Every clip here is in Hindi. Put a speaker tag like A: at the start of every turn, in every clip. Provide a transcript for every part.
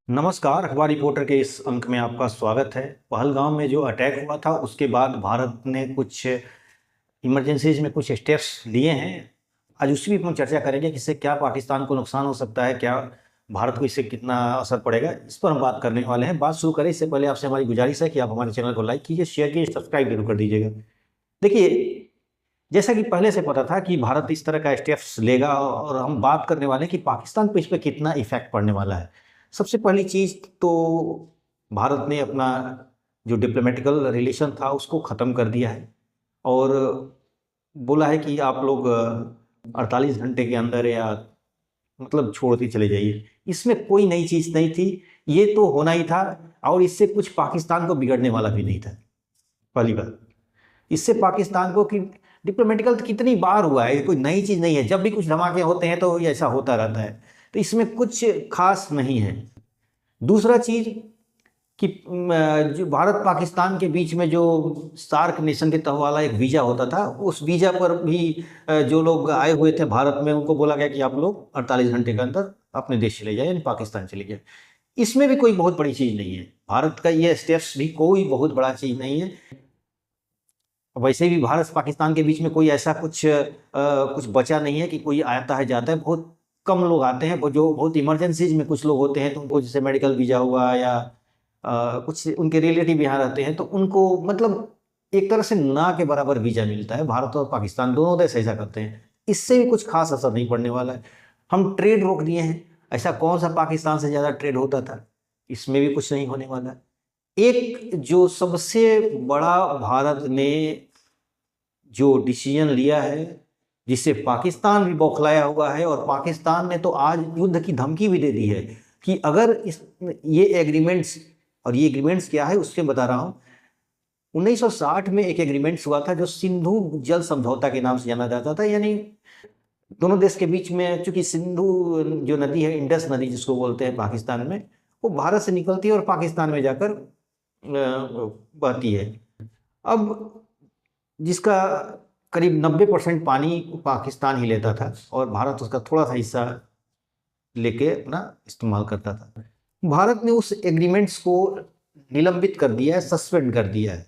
A: नमस्कार, अखबार रिपोर्टर के इस अंक में आपका स्वागत है। पहलगाम में जो अटैक हुआ था उसके बाद भारत ने कुछ इमरजेंसीज में कुछ स्टेप्स लिए हैं। आज उसी पर हम चर्चा करेंगे कि इससे क्या पाकिस्तान को नुकसान हो सकता है, क्या भारत को इससे कितना असर पड़ेगा, इस पर हम बात करने वाले हैं। बात शुरू करें इससे पहले आपसे हमारी गुजारिश है कि आप हमारे चैनल को लाइक कीजिए, शेयर कीजिए, सब्सक्राइब जरूर कर दीजिएगा। देखिए, जैसा कि पहले से पता था कि भारत इस तरह का स्टेप्स लेगा और हम बात करने वाले हैं कि पाकिस्तान पे इस पर कितना इफेक्ट पड़ने वाला है। सबसे पहली चीज़ तो भारत ने अपना जो डिप्लोमेटिकल रिलेशन था उसको ख़त्म कर दिया है और बोला है कि आप लोग 48 घंटे के अंदर या मतलब छोड़ के चले जाइए। इसमें कोई नई चीज़ नहीं थी, ये तो होना ही था और इससे कुछ पाकिस्तान को बिगड़ने वाला भी नहीं था। पहली बात, इससे पाकिस्तान को कि डिप्लोमेटिकल तो कितनी बार हुआ है, ये कोई नई चीज़ नहीं है। जब भी कुछ धमाके होते हैं तो ये ऐसा होता रहता है, तो इसमें कुछ खास नहीं है। दूसरा चीज़ कि जो भारत पाकिस्तान के बीच में जो सार्क नेशन के तह वाला एक वीज़ा होता था, उस वीज़ा पर भी जो लोग आए हुए थे भारत में उनको बोला गया कि आप लोग 48 घंटे के अंदर अपने देश चले जाए, यानी पाकिस्तान चले जाए। इसमें भी कोई बहुत बड़ी चीज़ नहीं है, भारत का ये स्टेप्स भी कोई बहुत बड़ा चीज़ नहीं है। वैसे भी भारत पाकिस्तान के बीच में कोई ऐसा कुछ बचा नहीं है कि कोई आता है जाता है। बहुत कम लोग आते हैं, वो जो बहुत इमरजेंसीज में कुछ लोग होते हैं तो उनको जैसे मेडिकल वीज़ा हुआ या कुछ उनके रिलेटिव यहाँ रहते हैं तो उनको मतलब एक तरह से ना के बराबर वीज़ा मिलता है। भारत और पाकिस्तान दोनों देश ऐसा करते हैं, इससे भी कुछ खास असर नहीं पड़ने वाला है। हम ट्रेड रोक दिए हैं, ऐसा कौन सा पाकिस्तान से ज़्यादा ट्रेड होता था, इसमें भी कुछ नहीं होने वाला है। एक जो सबसे बड़ा भारत ने जो डिसीजन लिया है जिससे पाकिस्तान भी बौखलाया हुआ है और पाकिस्तान ने तो आज युद्ध की धमकी भी दे दी है कि अगर ये एग्रीमेंट्स, और ये एग्रीमेंट्स क्या है उसके बता रहा हूँ। 1960 में एक एग्रीमेंट्स हुआ था जो सिंधु जल समझौता के नाम से जाना जाता था, यानी दोनों देश के बीच में, चूंकि सिंधु जो नदी है, इंडस नदी जिसको बोलते हैं पाकिस्तान में, वो भारत से निकलती है और पाकिस्तान में जाकर बहती है। अब जिसका करीब 90% पानी पाकिस्तान ही लेता था और भारत उसका थोड़ा सा हिस्सा लेके अपना इस्तेमाल करता था। भारत ने उस एग्रीमेंट्स को निलंबित कर दिया है, सस्पेंड कर दिया है,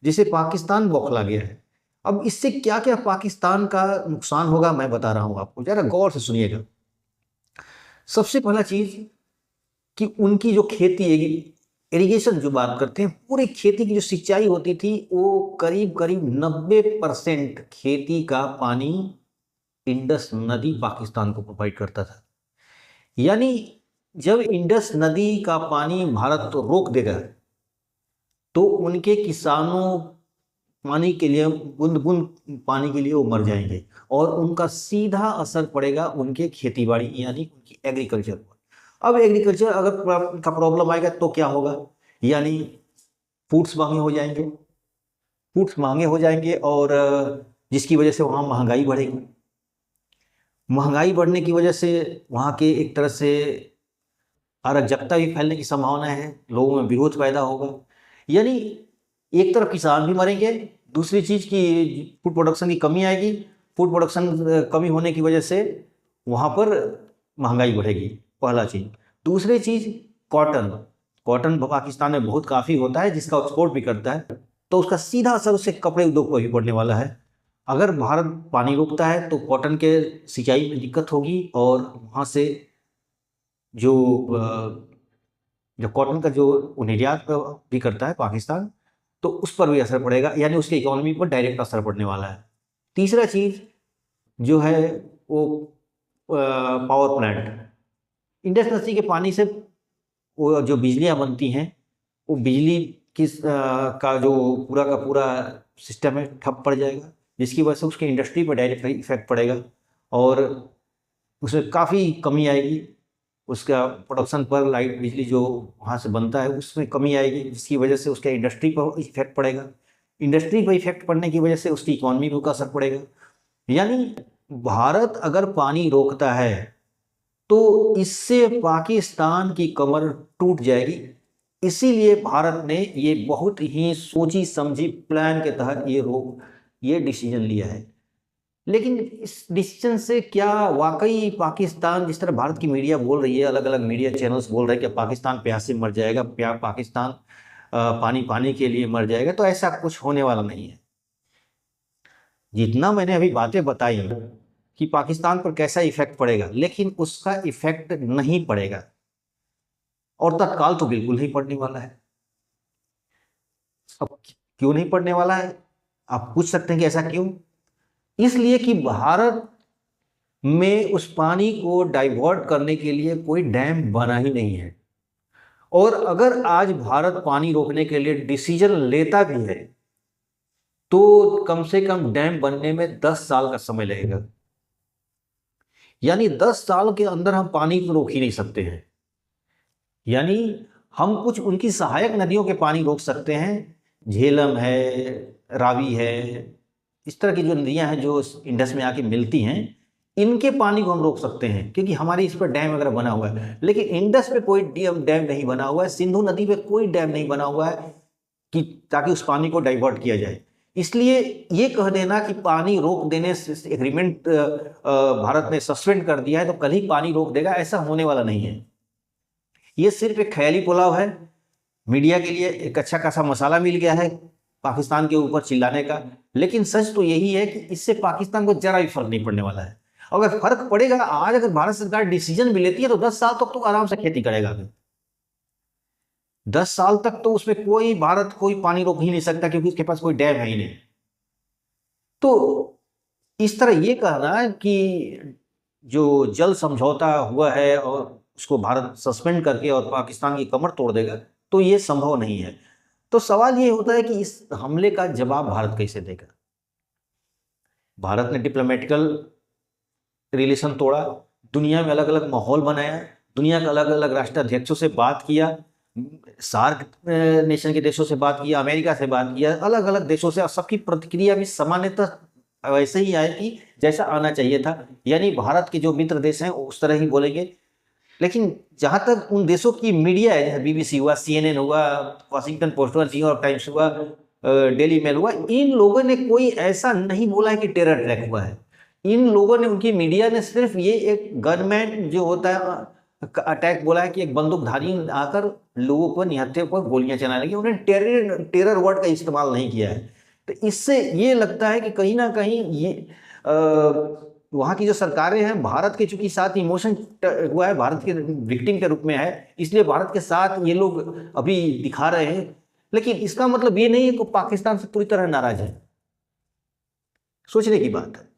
A: जिसे पाकिस्तान बौखला गया है। अब इससे क्या क्या पाकिस्तान का नुकसान होगा मैं बता रहा हूं आपको, जरा गौर से सुनिएगा। सबसे पहला चीज कि उनकी जो खेती है, इरिगेशन जो बात करते हैं, पूरी खेती की जो सिंचाई होती थी वो करीब करीब 90% खेती का पानी इंडस नदी पाकिस्तान को प्रोवाइड करता था। यानी जब इंडस नदी का पानी भारत तो रोक देगा तो उनके किसानों पानी के लिए, बूंद बूंद पानी के लिए वो मर जाएंगे और उनका सीधा असर पड़ेगा उनके खेती बाड़ी यानी उनकी एग्रीकल्चर पर। अब एग्रीकल्चर अगर का प्रॉब्लम आएगा तो क्या होगा, यानी फूड्स महंगे हो जाएंगे, फूड्स महंगे हो जाएंगे और जिसकी वजह से वहाँ महंगाई बढ़ेगी। महंगाई बढ़ने की वजह से वहाँ के एक तरह से अराजकता भी फैलने की संभावना है, लोगों में विरोध पैदा होगा। यानी एक तरफ किसान भी मरेंगे, दूसरी चीज़ की फूड प्रोडक्शन की कमी आएगी, फूड प्रोडक्शन कमी होने की वजह से वहाँ पर महंगाई बढ़ेगी, पहला चीज़। दूसरी चीज़ कॉटन, कॉटन पाकिस्तान में बहुत काफ़ी होता है जिसका एक्सपोर्ट भी करता है, तो उसका सीधा असर उससे कपड़े उद्योग पर भी पड़ने वाला है। अगर भारत पानी रोकता है तो कॉटन के सिंचाई में दिक्कत होगी और वहाँ से जो जो कॉटन का जो निर्यात भी करता है पाकिस्तान, तो उस पर भी असर पड़ेगा, यानी उसकी इकोनॉमी पर डायरेक्ट असर पड़ने वाला है। तीसरा चीज़ जो है वो पावर प्लांट, इंडस नदी के पानी से वो जो बिजलियाँ बनती हैं, वो बिजली का जो पूरा का पूरा सिस्टम है ठप पड़ जाएगा, जिसकी वजह से उसकी इंडस्ट्री पर डायरेक्ट इफेक्ट पड़ेगा और उसमें काफ़ी कमी आएगी। उसका प्रोडक्शन पर, लाइट बिजली जो वहाँ से बनता है उसमें कमी आएगी, जिसकी वजह से उसके इंडस्ट्री पर इफेक्ट पड़ेगा। इंडस्ट्री पर इफेक्ट पड़ने की वजह से उसकी इकॉनमी पर असर पड़ेगा। यानी भारत अगर पानी रोकता है तो इससे पाकिस्तान की कमर टूट जाएगी। इसीलिए भारत ने ये बहुत ही सोची समझी प्लान के तहत ये डिसीजन लिया है। लेकिन इस डिसीजन से क्या वाकई पाकिस्तान, जिस तरह भारत की मीडिया बोल रही है, अलग अलग मीडिया चैनल्स बोल रहे हैं कि पाकिस्तान प्यास से मर जाएगा, पाकिस्तान पानी पानी के लिए मर जाएगा, तो ऐसा कुछ होने वाला नहीं है। जितना मैंने अभी बातें बताई कि पाकिस्तान पर कैसा इफेक्ट पड़ेगा, लेकिन उसका इफेक्ट नहीं पड़ेगा, और तत्काल तो बिल्कुल नहीं पड़ने वाला है। अब क्यों नहीं पड़ने वाला है, आप पूछ सकते हैं कि ऐसा क्यों। इसलिए कि भारत में उस पानी को डाइवर्ट करने के लिए कोई डैम बना ही नहीं है, और अगर आज भारत पानी रोकने के लिए डिसीजन लेता भी है तो कम से कम डैम बनने में 10 साल का समय लगेगा। यानी 10 साल के अंदर हम पानी को रोक ही नहीं सकते हैं। यानी हम कुछ उनकी सहायक नदियों के पानी रोक सकते हैं, झेलम है, रावी है, इस तरह की जो नदियां हैं जो इंडस में आके मिलती हैं, इनके पानी को हम रोक सकते हैं क्योंकि हमारी इस पर डैम वगैरह बना हुआ है। लेकिन इंडस पे कोई डैम नहीं बना हुआ है, सिंधु नदी पे कोई डैम नहीं बना हुआ है कि ताकि उस पानी को डाइवर्ट किया जाए। इसलिए ये कह देना कि पानी रोक देने से एग्रीमेंट भारत ने सस्पेंड कर दिया है तो कल ही पानी रोक देगा, ऐसा होने वाला नहीं है। ये सिर्फ एक ख्याली पुलाव है, मीडिया के लिए एक अच्छा खासा मसाला मिल गया है पाकिस्तान के ऊपर चिल्लाने का। लेकिन सच तो यही है कि इससे पाकिस्तान को जरा भी फर्क नहीं पड़ने वाला है। अगर फर्क पड़ेगा, आज अगर भारत सरकार डिसीजन भी लेती है तो 10 साल तक तो आराम से खेती करेगा। 10 साल तक तो उसमें कोई भारत कोई पानी रोक ही नहीं सकता क्योंकि उसके पास कोई डैम है ही नहीं। तो इस तरह ये कहना कि जो जल समझौता हुआ है और उसको भारत सस्पेंड करके और पाकिस्तान की कमर तोड़ देगा, तो ये संभव नहीं है। तो सवाल ये होता है कि इस हमले का जवाब भारत कैसे देगा। भारत ने डिप्लोमेटिकल रिलेशन तोड़ा, दुनिया में अलग अलग माहौल बनाया, दुनिया के अलग अलग राष्ट्राध्यक्षों से बात किया, सार्क नेशन के देशों से बात किया, अमेरिका से बात किया, अलग अलग देशों से, और सबकी प्रतिक्रिया भी सामान्यतः वैसे ही आए कि जैसा आना चाहिए था। यानी भारत के जो मित्र देश हैं उस तरह ही बोलेंगे। लेकिन जहाँ तक उन देशों की मीडिया है, जैसे बीबीसी हुआ, CNN हुआ, वाशिंगटन पोस्ट हुआ, न्यूयॉर्क टाइम्स हुआ, डेली मेल हुआ, इन लोगों ने कोई ऐसा नहीं बोला है कि टेरर अटैक हुआ है। इन लोगों ने, उनकी मीडिया ने सिर्फ ये एक गनमैन जो होता है अटैक बोला है कि एक बंदूकधारी आकर लोगों को निहत्थे पर गोलियां चलाने लगी। उन्होंने टेरर वर्ड का इस्तेमाल नहीं किया है। तो इससे ये लगता है कि कहीं ना कहीं ये वहाँ की जो सरकारें हैं, भारत के चूंकि साथ इमोशन हुआ है, भारत के विक्टिम के रूप में है, इसलिए भारत के साथ ये लोग अभी दिखा रहे हैं। लेकिन इसका मतलब ये नहीं है कि पाकिस्तान से पूरी तरह नाराज है। सोचने की बात है।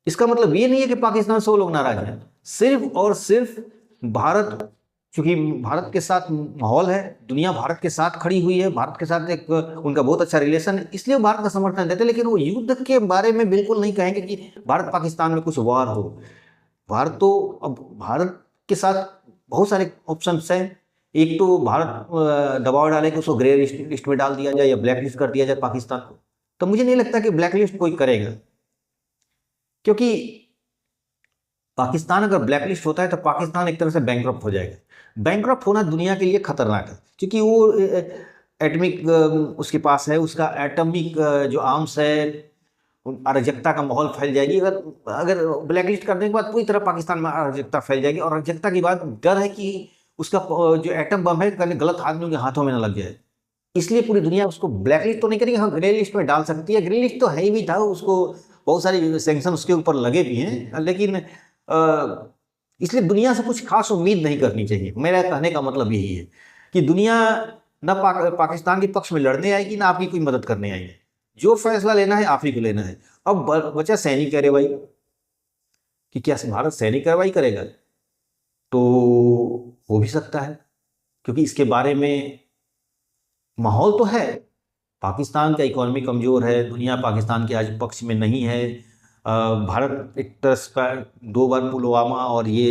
A: इसका मतलब ये नहीं है कि पाकिस्तान से वो लोग नाराज हैं। सिर्फ और सिर्फ भारत, क्योंकि भारत के साथ माहौल है, दुनिया भारत के साथ खड़ी हुई है, भारत के साथ एक उनका बहुत अच्छा रिलेशन है, इसलिए भारत का समर्थन देते हैं। लेकिन वो युद्ध के बारे में बिल्कुल नहीं कहेंगे कि भारत पाकिस्तान में कुछ वार हो। भारत तो, अब भारत के साथ बहुत सारे ऑप्शंस हैं। एक तो भारत दबाव डाले कि उसको ग्रे लिस्ट में डाल दिया जाए या ब्लैक लिस्ट कर दिया जाए पाकिस्तान को। तो मुझे नहीं लगता कि ब्लैक लिस्ट कोई करेगा, क्योंकि पाकिस्तान अगर ब्लैक लिस्ट होता है तो पाकिस्तान एक तरह से बैंकरप्ट हो जाएगा। बैंकरप्ट होना दुनिया के लिए खतरनाक है, क्योंकि वो एटमिक उसके पास है, उसका एटमिक जो आर्म्स है, अराजकता का माहौल फैल जाएगी। अगर ब्लैकलिस्ट करने के बाद पूरी तरह पाकिस्तान में अराजकता फैल जाएगी, और अराजकता के बाद डर है कि उसका जो एटम बम है कहीं गलत आदमियों के हाथों में न लग जाए। इसलिए पूरी दुनिया उसको ब्लैकलिस्ट तो नहीं करेगी, हाँ ग्रे लिस्ट में डाल सकती है। ग्रे लिस्ट तो है ही भी था, उसको बहुत सारी सैंक्शन उसके ऊपर लगे भी हैं, लेकिन इसलिए दुनिया से कुछ खास उम्मीद नहीं करनी चाहिए। मेरा कहने का मतलब यही है कि दुनिया न पाकिस्तान के पक्ष में लड़ने आएगी, ना आपकी कोई मदद करने आएगी। जो फैसला लेना है आप ही को लेना है। अब बचा सैनिक कार्रवाई, कि क्या भारत सैनिक कार्रवाई करेगा, तो हो भी सकता है, क्योंकि इसके बारे में माहौल तो है। पाकिस्तान का इकोनॉमी कमज़ोर है, दुनिया पाकिस्तान के आज पक्ष में नहीं है। भारत एक तरह का 2 बार पुलवामा और ये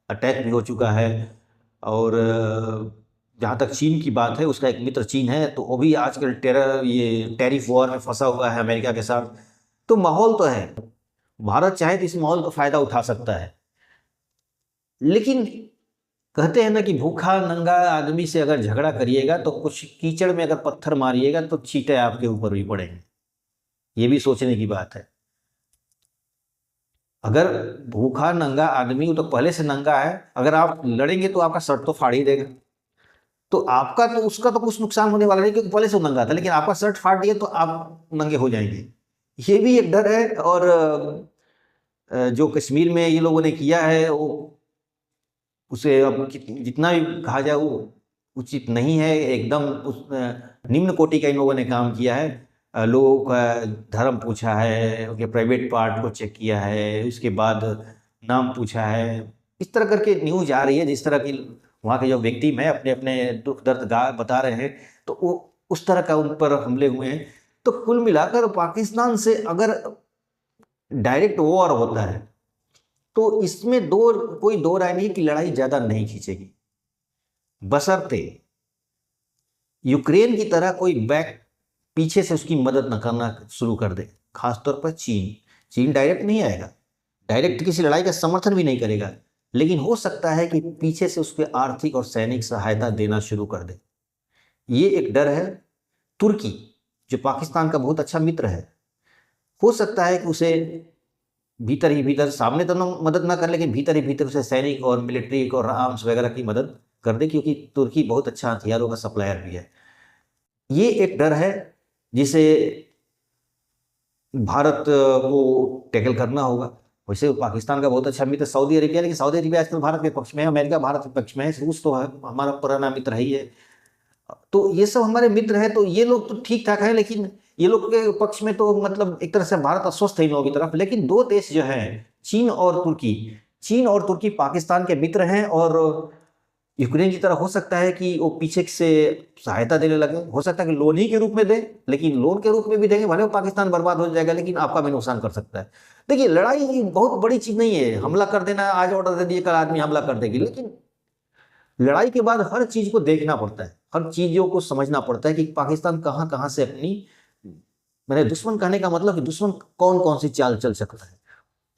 A: अटैक भी हो चुका है, और जहाँ तक चीन की बात है, उसका एक मित्र चीन है, तो वो भी आजकल टैरिफ वॉर में फंसा हुआ है अमेरिका के साथ। तो माहौल तो है, भारत चाहे तो इस माहौल का फ़ायदा उठा सकता है। लेकिन कहते हैं ना कि भूखा नंगा आदमी से अगर झगड़ा करिएगा तो कुछ कीचड़ में अगर पत्थर मारिएगा तो चींटे आपके ऊपर भी पड़ेंगे। ये भी सोचने की बात है। अगर भूखा नंगा आदमी तो पहले से नंगा है, अगर आप लड़ेंगे तो आपका शर्ट तो फाड़ ही देगा। तो आपका तो उसका तो कुछ नुकसान होने वाला नहीं क्योंकि पहले से वो नंगा था, लेकिन आपका शर्ट फाड़ दिया तो आप नंगे हो जाएंगे। ये भी एक डर है। और जो कश्मीर में ये लोगों ने किया है वो, उसे अब जितना भी कहा जाए वो उचित नहीं है। एकदम उस निम्न कोटि का इन लोगों ने काम किया है। लोगों का धर्म पूछा है, उनके प्राइवेट पार्ट को चेक किया है, उसके बाद नाम पूछा है। इस तरह करके न्यूज आ रही है, जिस तरह की वहाँ के जो विक्टिम है अपने अपने दुख दर्द बता रहे हैं, तो वो उस तरह का उन पर हमले हुए हैं। तो कुल मिलाकर पाकिस्तान से अगर डायरेक्ट वॉर होता है तो इसमें कोई दो राय नहीं कि लड़ाई ज्यादा नहीं खींचेगी, बशर्ते यूक्रेन की तरह कोई बैक पीछे से उसकी मदद न करना शुरू कर दे। खासतौर पर चीन डायरेक्ट नहीं आएगा, डायरेक्ट किसी लड़ाई का समर्थन भी नहीं करेगा, लेकिन हो सकता है कि पीछे से उसके आर्थिक और सैनिक सहायता देना शुरू कर दे। ये एक डर है। तुर्की जो पाकिस्तान का बहुत अच्छा मित्र है, हो सकता है कि उसे भीतर ही भीतर, सामने तो मदद ना कर, लेकिन भीतर ही भीतर उसे सैनिक और मिलिट्री और आर्म्स वगैरह की मदद कर दे, क्योंकि तुर्की बहुत अच्छा हथियारों का सप्लायर भी है। ये एक डर है जिसे भारत को टैकल करना होगा। वैसे पाकिस्तान का बहुत अच्छा मित्र सऊदी अरेबिया, लेकिन सऊदी अरेबिया आजकल भारत के पक्ष में है, अमेरिका भारत के पक्ष में है, रूस तो हमारा पुराना मित्र ही है। तो ये सब हमारे मित्र हैं, तो ये लोग तो ठीक ठाक है, लेकिन ये लोग के पक्ष में तो मतलब एक तरह से भारत अस्वस्थ है इन लोगों की तरफ। लेकिन दो देश जो हैं, चीन और तुर्की पाकिस्तान के मित्र हैं, और यूक्रेन की तरह हो सकता है कि वो पीछे से सहायता देने लगे। हो सकता है कि लोन ही के रूप में दे, लेकिन लोन के रूप में भी देंगे, भले वो पाकिस्तान बर्बाद हो जाएगा, लेकिन आपका भी नुकसान कर सकता है। देखिए, लड़ाई बहुत बड़ी चीज नहीं है, हमला कर देना, आज ऑर्डर दे दिए कल आदमी हमला कर देगी, लेकिन लड़ाई के बाद हर चीज को देखना पड़ता है, हर चीजों को समझना पड़ता है कि पाकिस्तान कहाँ कहाँ से अपनी, मैंने दुश्मन कहने का मतलब कि दुश्मन कौन कौन सी चाल चल सकता है,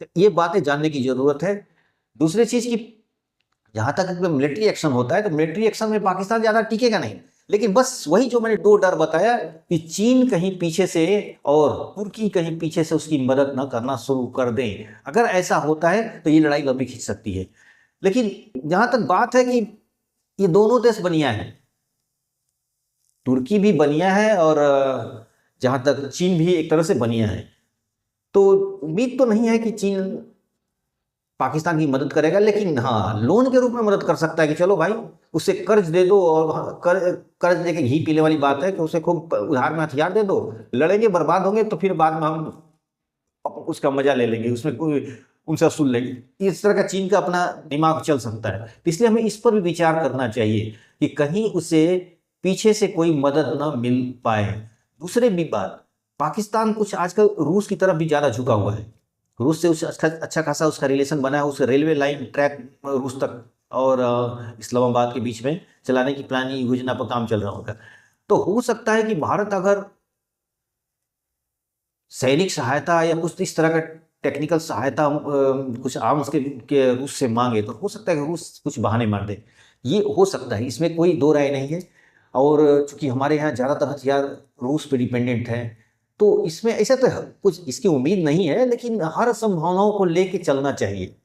A: तो ये बातें जानने की जरूरत है। दूसरी चीज की, जहां तक मिलिट्री एक्शन होता है तो मिलिट्री एक्शन में पाकिस्तान ज्यादा टिकेगा नहीं, लेकिन बस वही जो मैंने दो डर बताया कि चीन कहीं पीछे से और तुर्की कहीं पीछे से उसकी मदद न करना शुरू कर दें, अगर ऐसा होता है तो ये लड़ाई लंबी खींच सकती है। लेकिन जहां तक बात है कि ये दोनों देश बनिया है, तुर्की भी बनिया है और जहां तक चीन भी एक तरह से बनिया है, तो उम्मीद तो नहीं है कि चीन पाकिस्तान की मदद करेगा, लेकिन हाँ लोन के रूप में मदद कर सकता है कि चलो भाई उसे कर्ज दे दो, और कर्ज देके घी पीने वाली बात है कि उसे खूब उधार में हथियार दे दो, लड़ेंगे बर्बाद होंगे तो फिर बाद में हम उसका मजा ले लेंगे, उसमें कोई उनसे सुन लेंगे। इस तरह का चीन का अपना दिमाग चल सकता है, तो इसलिए हमें इस पर भी विचार करना चाहिए कि कहीं उसे पीछे से कोई मदद न मिल पाए। दूसरे भी बात, पाकिस्तान कुछ आजकल रूस की तरफ भी ज्यादा झुका हुआ है, रूस से अच्छा खासा उसका रिलेशन बना है, उसका रेलवे लाइन ट्रैक रूस तक और इस्लामाबाद के बीच में चलाने की प्लानिंग योजना पर काम चल रहा होगा। तो हो सकता है कि भारत अगर सैनिक सहायता या कुछ इस तरह का टेक्निकल सहायता कुछ आर्म्स के रूस से मांगे, तो हो सकता है कि रूस कुछ बहाने मार दे। ये हो सकता है, इसमें कोई दो राय नहीं है। और चूंकि हमारे यहाँ ज़्यादातर हथियार रूस पे डिपेंडेंट है, तो इसमें ऐसा तो कुछ इसकी उम्मीद नहीं है, लेकिन हर संभावनाओं को लेके चलना चाहिए।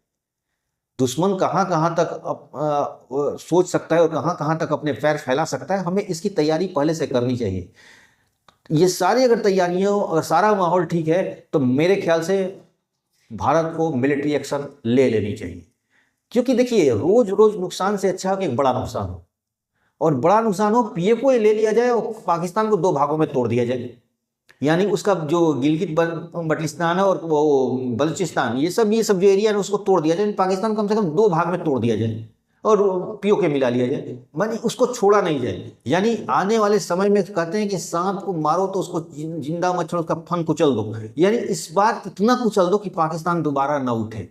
A: दुश्मन कहाँ कहाँ तक सोच सकता है और कहाँ कहाँ तक अपने पैर फैला सकता है, हमें इसकी तैयारी पहले से करनी चाहिए। ये सारी अगर तैयारियां और सारा माहौल ठीक है, तो मेरे ख्याल से भारत को मिलिट्री एक्शन ले लेनी चाहिए। क्योंकि देखिए, रोज रोज नुकसान से अच्छा है कि एक बड़ा नुकसान हो, और बड़ा नुकसान हो पीए को ले लिया जाए और पाकिस्तान को दो भागों में तोड़ दिया जाए, यानी उसका जो गिलगित बल्टिस्तान है और वो बलूचिस्तान, ये सब जो एरिया है उसको तोड़ दिया जाए, पाकिस्तान कम से कम दो भाग में तोड़ दिया जाए और पीओके मिला लिया जाए, मानी उसको छोड़ा नहीं जाए। यानी आने वाले समय में कहते हैं कि सांप को मारो तो उसको जिंदा मत छोड़ो, उसका फन कुचल दो, यानी इस बात इतना कुचल दो कि पाकिस्तान दोबारा न उठे।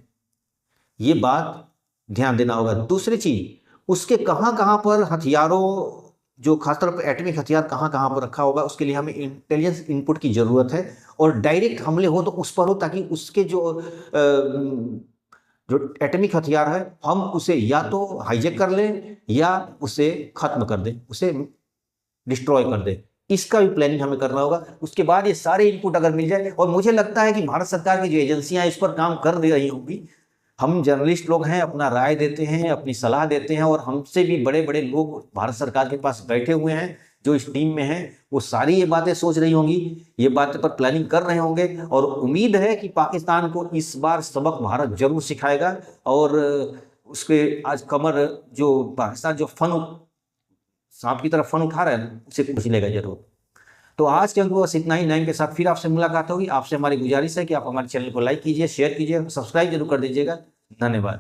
A: ये बात ध्यान देना होगा। दूसरी चीज, उसके कहाँ कहाँ पर हथियारों, जो खासतौर पर एटॉमिक हथियार कहाँ कहाँ पर रखा होगा, उसके लिए हमें इंटेलिजेंस इनपुट की जरूरत है, और डायरेक्ट हमले हो तो उस पर हो, ताकि उसके जो एटॉमिक हथियार है हम उसे या तो हाईजैक कर लें या उसे खत्म कर दें, उसे डिस्ट्रॉय कर दें। इसका भी प्लानिंग हमें करना होगा। उसके बाद ये सारे इनपुट अगर मिल जाए, और मुझे लगता है कि भारत सरकार की जो एजेंसियां इस पर काम कर रही होंगी, हम जर्नलिस्ट लोग हैं, अपना राय देते हैं, अपनी सलाह देते हैं, और हमसे भी बड़े बड़े लोग भारत सरकार के पास बैठे हुए हैं जो इस टीम में हैं, वो सारी ये बातें सोच रही होंगी, ये बातें पर प्लानिंग कर रहे होंगे। और उम्मीद है कि पाकिस्तान को इस बार सबक भारत जरूर सिखाएगा, और उसके आज कमर जो पाकिस्तान जो सांप की तरफ फन उठा रहा है उसे कुछ लेगा जरूर। तो आज के अंक बस इतना ही। नए के साथ फिर आपसे मुलाकात होगी। आपसे हमारी गुजारिश है कि आप हमारे चैनल को लाइक कीजिए, शेयर कीजिए, सब्सक्राइब जरूर कर दीजिएगा। धन्यवाद।